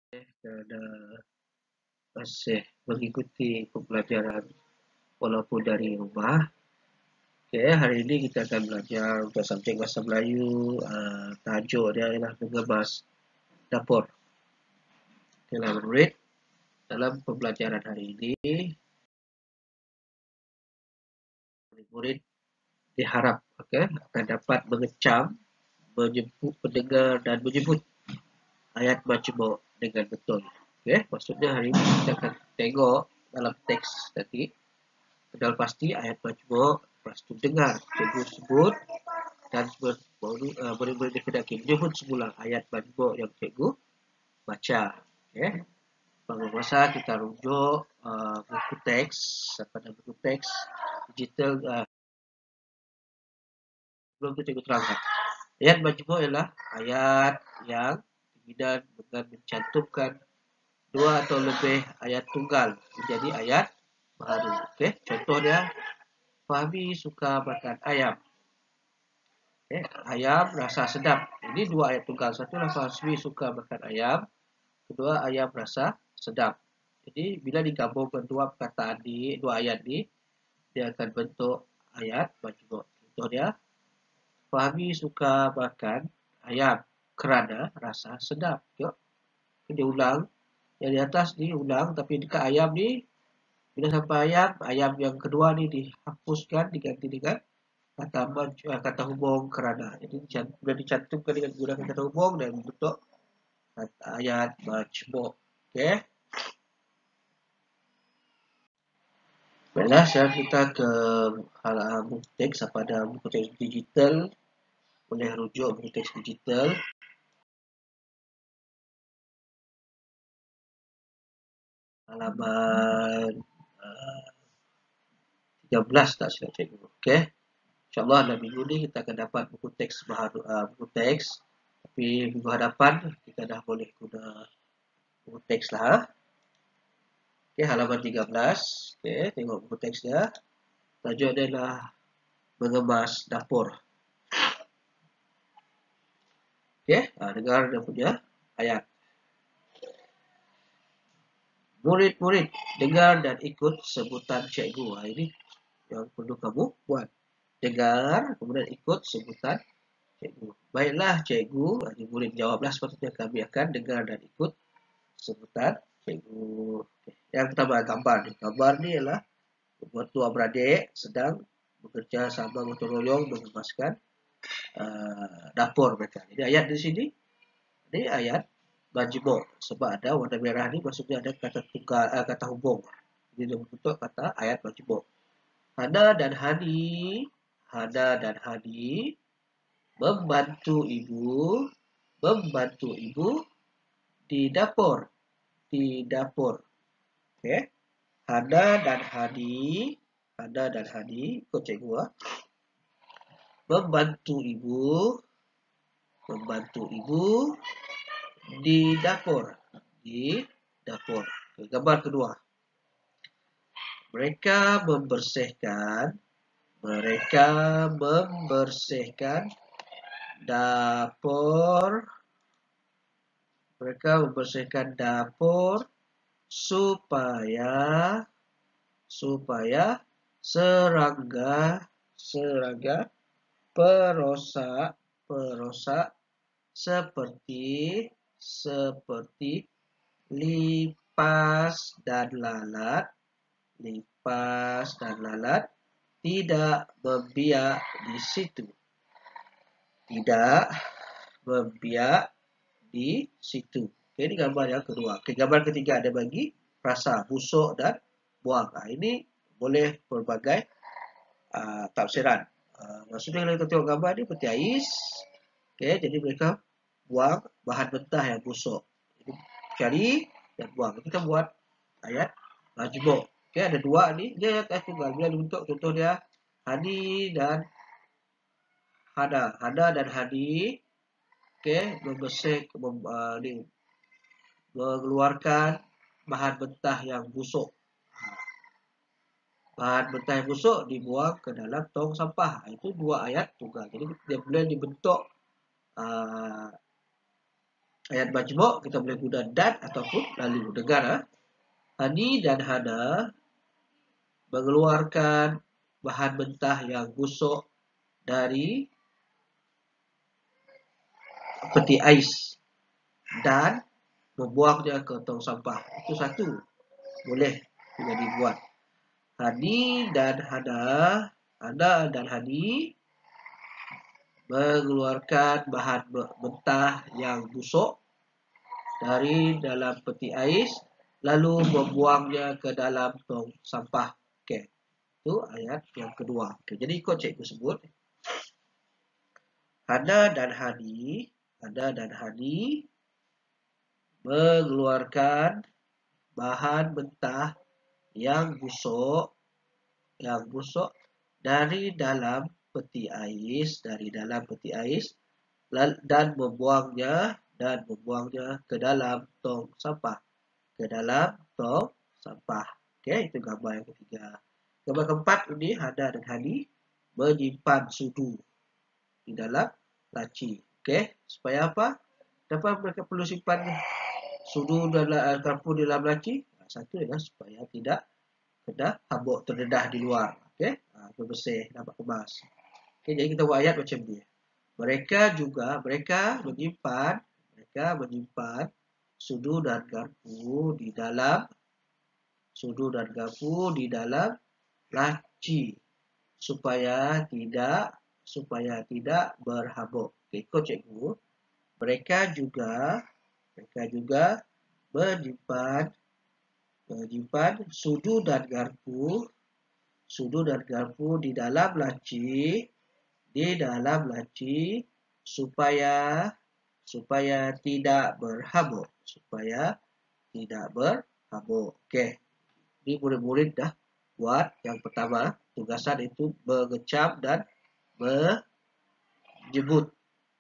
Kerana masih mengikuti pembelajaran walaupun dari rumah. Okay, hari ini kita akan belajar untuk subjek Bahasa Melayu. Tajuk dia ialah mengemas dapur. Okay, murid, dalam pembelajaran hari ini, murid diharap akan dapat mengecam, menyebut, mendengar dan menyebut ayat majmuk dengan betul. Okay, maksudnya hari ini kita akan tengok dalam teks tadi, kenal pasti ayat majmuk, lepas tu dengar cikgu sebut dan murid-murid dikendaki menyebut semula ayat majmuk yang cikgu baca. Okay. Bagi masa kita rujuk buku teks, pada buku teks digital. Sebelum itu cikgu terangkan. Ayat majmuk ialah ayat yang dibina dengan mencantumkan dua atau lebih ayat tunggal menjadi ayat baru. Okay. Contoh dia, Fahmi suka makan ayam. Okay. Ayam rasa sedap. Ini dua ayat tunggal. Satu lah Fahmi suka makan ayam. Kedua, ayam rasa sedap. Jadi bila digabungkan dua perkataan di dua ayat ni, dia akan bentuk ayat majmuk. Contoh dia, Fahmi suka makan ayam kerana rasa sedap. Tengok. Dia ulang. Yang di atas ni ulang, tapi dekat ayam ni, bila sampai ayam yang kedua ni dihapuskan, diganti dengan kata hubung kerana. Jadi bila dicantumkan dengan menggunakan kata hubung dan bentuk ayat majmuk. Okey. Baiklah, sekarang kita ke buku teks. Apa ada buku teks digital, boleh rujuk buku teks digital. Halaman 13 tak silap cikgu. Okey. InsyaAllah dalam minggu ni kita akan dapat buku teks baharu, buku teks. Tapi minggu hadapan kita dah boleh guna buku teks lah. Okey, halaman 13. Okey, tengok buku teks dia. Tajuk dia adalah mengemas dapur. Okey, dengar dia punya ayat. Murid-murid, dengar dan ikut sebutan cikgu. Ini yang perlu kamu buat. Dengar, kemudian ikut sebutan cikgu. Baiklah cikgu, murid jawablah sepatutnya kami akan dengar dan ikut sebutan cikgu. Okay. Yang pertama gambar ni. Gambar ni ialah berdua beradik sedang bekerja sama gotong royong mengemaskan dapur mereka. Jadi ayat di sini, ini ayat majmuk sebab ada warna merah ni maksudnya ada kata tunggal, kata hubung. Jadi dia bentuk kata ayat majmuk. Hana dan Hani membantu ibu di dapur. Okey. Hana dan Hani ikut cikgu membantu ibu di dapur. Okay, gambar kedua. Mereka membersihkan dapur. Mereka membersihkan dapur supaya serangga perosak seperti lipas dan lalat tidak membiak di situ. Okay, ini gambar yang kedua. Okay, gambar ketiga ada bagi rasa busuk dan buang. Ini boleh berbagai tafsiran. Maksudnya kalau kita tengok gambar ni peti ais. Okay, jadi mereka buang bahan mentah yang busuk. Jadi cari dan buang. Kita buat ayat majmuk. Okay, ada dua ni. Dia ayat tunggal. Bila dibentuk contoh dia Hani dan Hana dan Hani. Okay, mengeluarkan bahan mentah yang busuk. Bahan mentah yang busuk dibuang ke dalam tong sampah. Itu dua ayat tunggal. Jadi dia boleh dibentuk Ayat majmuk kita boleh guna dan ataupun lalu. Dengar ha? Hani dan Hana mengeluarkan bahan mentah yang busuk dari peti ais dan membuangnya ke tong sampah. Itu satu. Boleh juga dibuat. Hani dan Hana dan Hani mengeluarkan bahan mentah yang busuk dari dalam peti ais lalu membuangnya ke dalam tong sampah. Okey. Itu ayat yang kedua. Okey, jadi ikut cikgu sebut. Hana dan Hani mengeluarkan bahan mentah yang busuk dari dalam peti ais dan membuangnya ke dalam tong sampah. Okey, itu gambar yang ketiga. Gambar keempat ini Hana dan Hani menyimpan sudu di dalam laci. Okey, supaya apa? Kenapa mereka perlu simpan sudu dan garpu di dalam laci? Satu adalah supaya tidak kena habuk terdedah di luar. Okey, bersih, dapat kemas. Okey, jadi kita buat ayat macam ni. Mereka menyimpan sudu dan garpu di dalam laci supaya tidak berhabuk. Okey, ikut cikgu. Mereka juga menyimpan sudu dan garpu di dalam laci supaya tidak berhabuk. Okey. Ini murid-murid dah buat yang pertama. Tugasan itu mengecam dan menyebut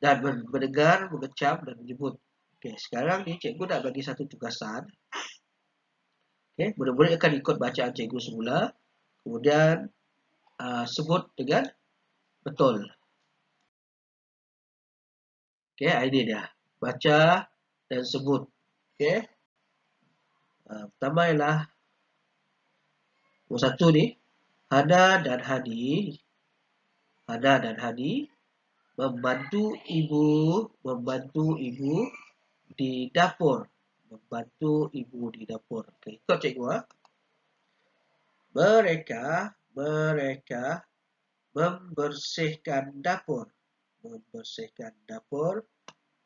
dan mendengar, mengecam dan menyebut. Okey, sekarang ni cikgu nak bagi satu tugasan. Okey, murid-murid akan ikut bacaan cikgu semula. Kemudian sebut dengan betul. Okey, ini dia. Baca dan sebut. Okey. Pertama ialah nombor satu ni. Hana dan Hani membantu ibu di dapur. Okey, ikut cikgu ha. Mereka membersihkan dapur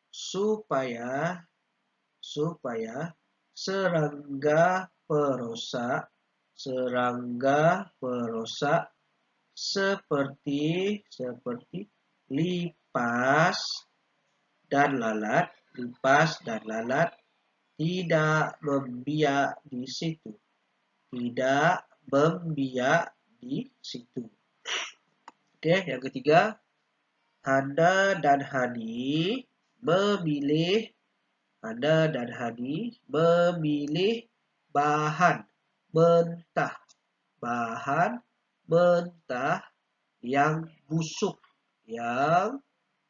supaya serangga perosak seperti lipas dan lalat tidak membiak di situ. Okey, yang ketiga, Hana dan Hani memilih bahan mentah yang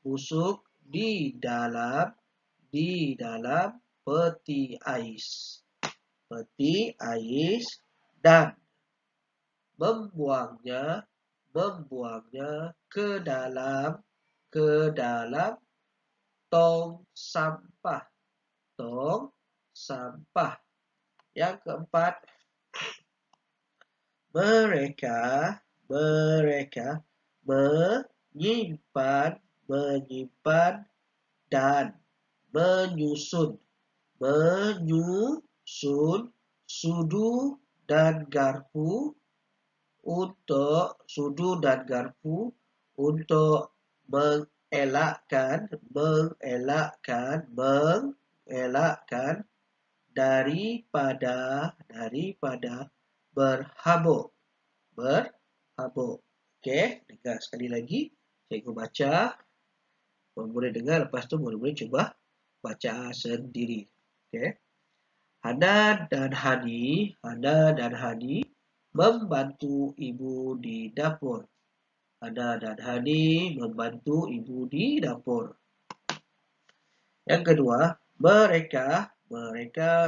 busuk di dalam peti ais dan membuangnya ke dalam tong sampah. Yang keempat, mereka menyimpan dan menyusun sudu dan garpu untuk mengelakkan daripada berhabuk. Okey, dengar sekali lagi. Cikgu baca. Murid dengar, lepas tu murid cuba baca sendiri. Okey. Hana dan Hani membantu ibu di dapur. Yang kedua, Mereka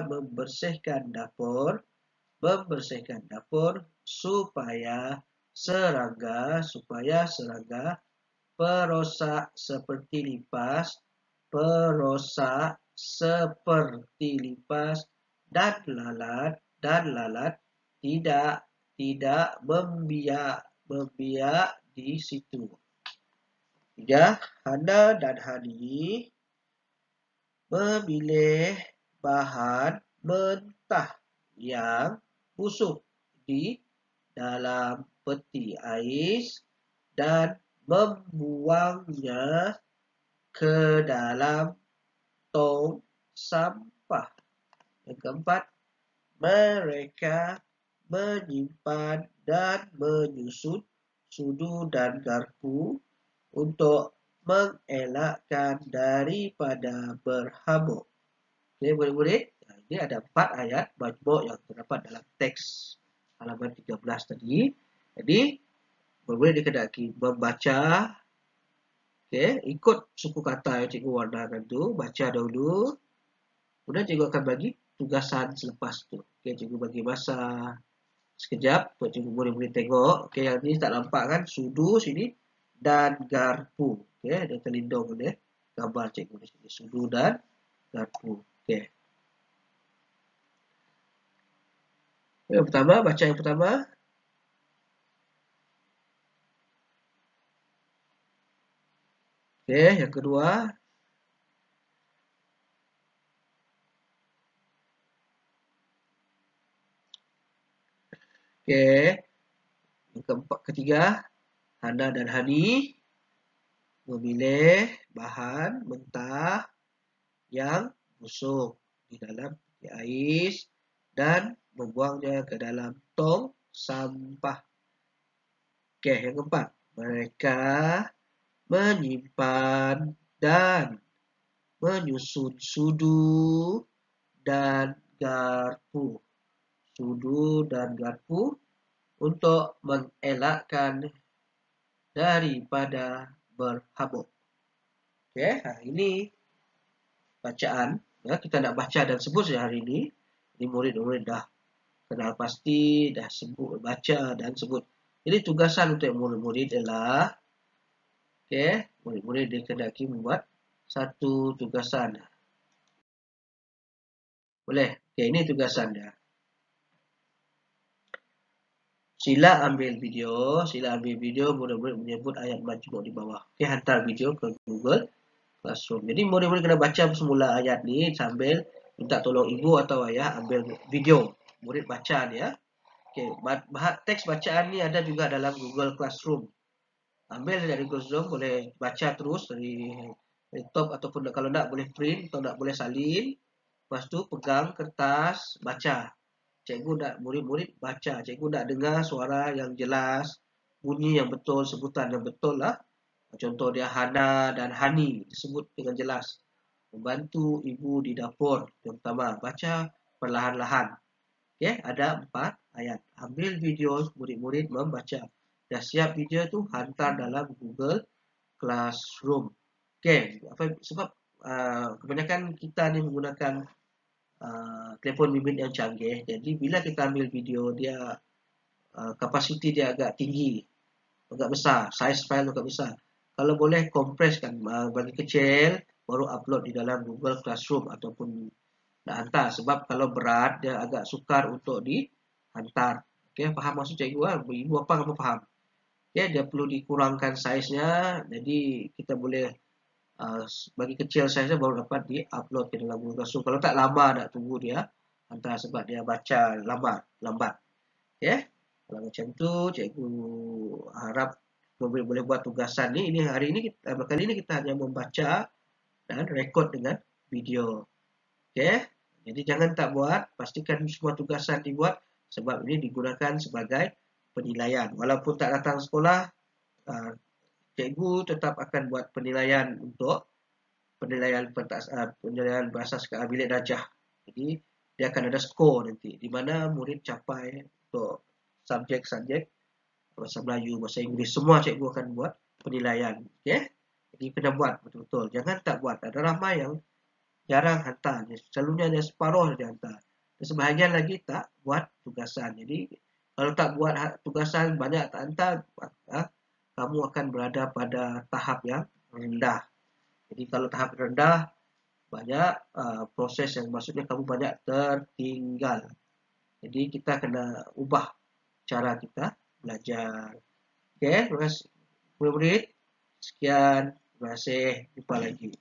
membersihkan dapur supaya serangga perosak seperti lipas dan lalat tidak membiak di situ. 3. Hana dan Hani memilih bahan mentah yang busuk di dalam peti ais dan membuangnya ke dalam tong sampah. Yang keempat, mereka menyimpan dan menyusun sudu dan garpu untuk mengelakkan daripada berhabuk. Oke, murid-murid, ini ada 4 ayat majmuk yang terdapat dalam teks halaman 13 tadi. Jadi, murid-murid dikendaki membaca, ikut suku kata yang cikgu warnakan tu, baca dahulu. Kemudian cikgu akan bagi tugasan selepas tu. Cikgu bagi masa sekejap untuk cikgu murid-murid tengok. Yang ni tak nampak kan, sudu sini dan garpu. Dia terlindung oleh gambar cikgu di sini, sudu dan garpu. Yang pertama, baca yang pertama. Yang kedua. Yang keempat, ketiga, Hana dan Hani memilih bahan mentah yang busuk di dalam peti ais dan membuangnya ke dalam tong sampah. Yang keempat, mereka menyimpan dan menyusun sudu dan garpu. Sudu dan garpu untuk mengelakkan daripada berhabuk. Ini bacaan. Kita nak baca dan sebut hari ini. Ini murid-murid dah kenal pasti, dah sebut, baca dan sebut. Jadi tugasan untuk murid-murid adalah murid-murid dikendaki membuat satu tugasan. Boleh? Ini tugasan dia. Sila ambil video, murid-murid menyebut ayat majmuk di bawah. Hantar video ke Google Classroom. Jadi murid-murid kena baca semula ayat ni sambil minta tolong ibu atau ayah ambil video. Murid baca dia. Teks bacaan ni ada juga dalam Google Classroom. Ambil dari Google Classroom, boleh baca terus dari laptop ataupun kalau nak boleh print atau nak boleh salin. Lepas tu pegang kertas, baca. Cikgu nak murid-murid baca. Cikgu nak dengar suara yang jelas, bunyi yang betul, sebutan yang betul lah. Contoh dia Hana dan Hani disebut dengan jelas. Membantu ibu di dapur. Yang pertama, baca perlahan-lahan. Ada 4 ayat. Ambil video murid-murid membaca. Dah siap video tu, hantar dalam Google Classroom. Sebab kebanyakan kita ni menggunakan telefon bimbit yang canggih. Jadi bila kita ambil video, dia kapasiti dia agak tinggi, agak besar, size file agak besar. Kalau boleh kompreskan, bagi kecil, baru upload di dalam Google Classroom ataupun nak hantar. Sebab kalau berat, dia agak sukar untuk dihantar. Faham maksud cikgu? Ibu apa kamu faham? Dia perlu dikurangkan size-nya. Jadi kita boleh bagi kecil saja baru dapat di-upload ke dalam Google Classroom. Kalau tak, lama nak tunggu dia hantar sebab dia baca lambat. Kalau macam tu, cikgu harap boleh buat tugasan ni. Hari ini kali ini kita hanya membaca dan rekod dengan video. Jadi jangan tak buat, pastikan semua tugasan dibuat sebab ini digunakan sebagai penilaian. Walaupun tak datang sekolah, cikgu tetap akan buat penilaian untuk penilaian berasaskan bilik darjah. Jadi dia akan ada skor nanti di mana murid capai untuk subjek-subjek bahasa Melayu, bahasa Inggeris, semua cikgu akan buat penilaian. Jadi kena buat betul-betul. Jangan tak buat. Ada ramai yang jarang hantar. Selalunya hanya separuh dihantar. Dan sebahagian lagi tak buat tugasan. Jadi kalau tak buat tugasan banyak tak hantar, kamu akan berada pada tahap yang rendah. Jadi kalau tahap rendah banyak proses yang maksudnya kamu banyak tertinggal. Jadi kita kena ubah cara kita belajar. Oke, terima kasih murid-murid. Sekian, terima kasih. Jumpa lagi.